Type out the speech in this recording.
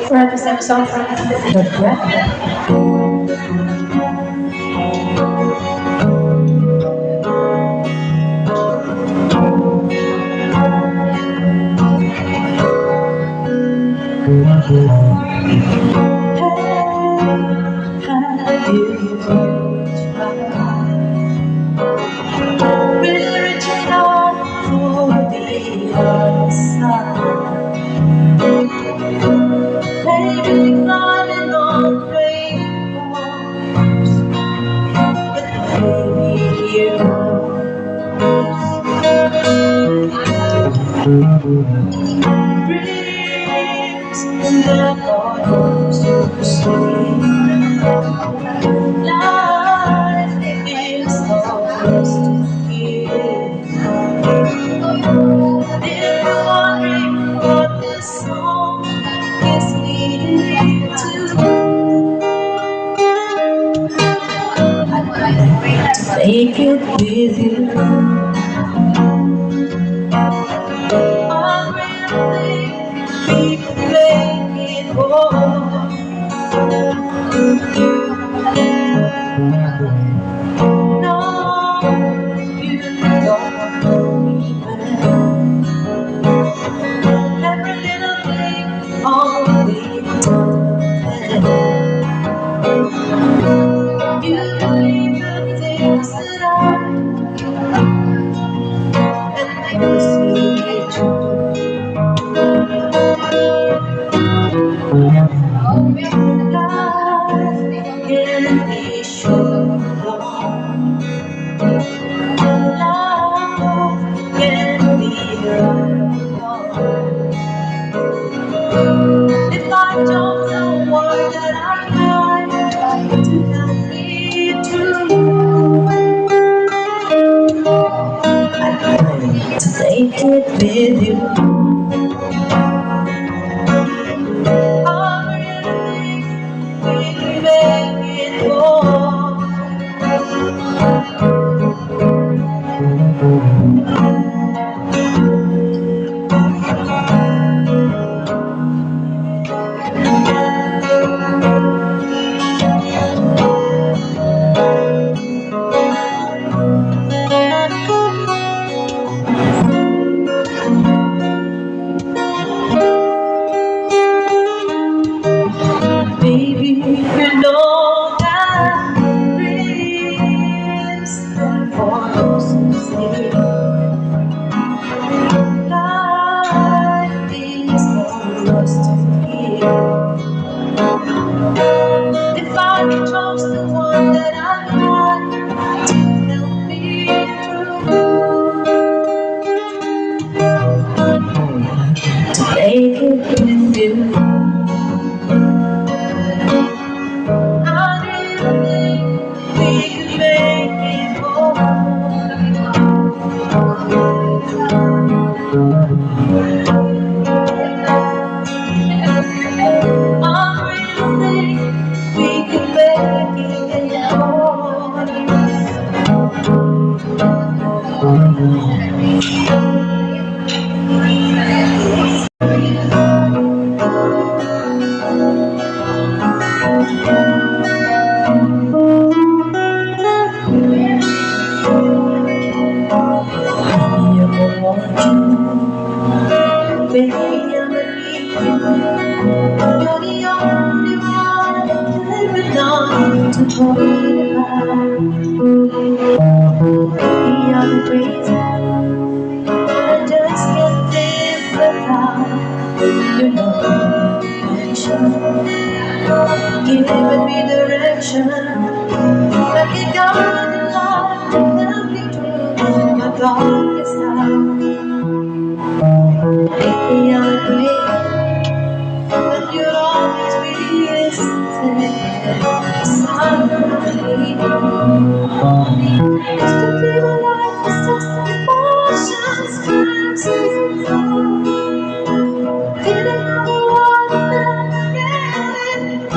For this episode from The Breath. Have you tried really reaching out for the other side? Maybe climbing on rainbows, but maybe dreams that are so sweet. Life is ours to give. If you're wondering what this song is leading to take it with you. I really we can make it whole. No, you don't know me well. Every little thing, all we've done. You believe the things that I and you see it true. Life can be short, love can be right. If I don't know what that I like to help me through, I pray to make it with you. I really we can make it whole. Baby, you know that dreams for those who sleep. Life is for us to live. If I could trust the one that I like to help me through, to make it with you. We could make it whole. I really think we could make it whole. Baby, I believe you. You're the only one that belongs to worry about. Baby, I'm crazy. I just can't live without your love and action. Giving me direction, like a guiding light to help me through my darkest hour. Lately I'm afraid that you'll always be hesitant beside me. Just to feel like the soft emotions passing through. Feeling how the water never getting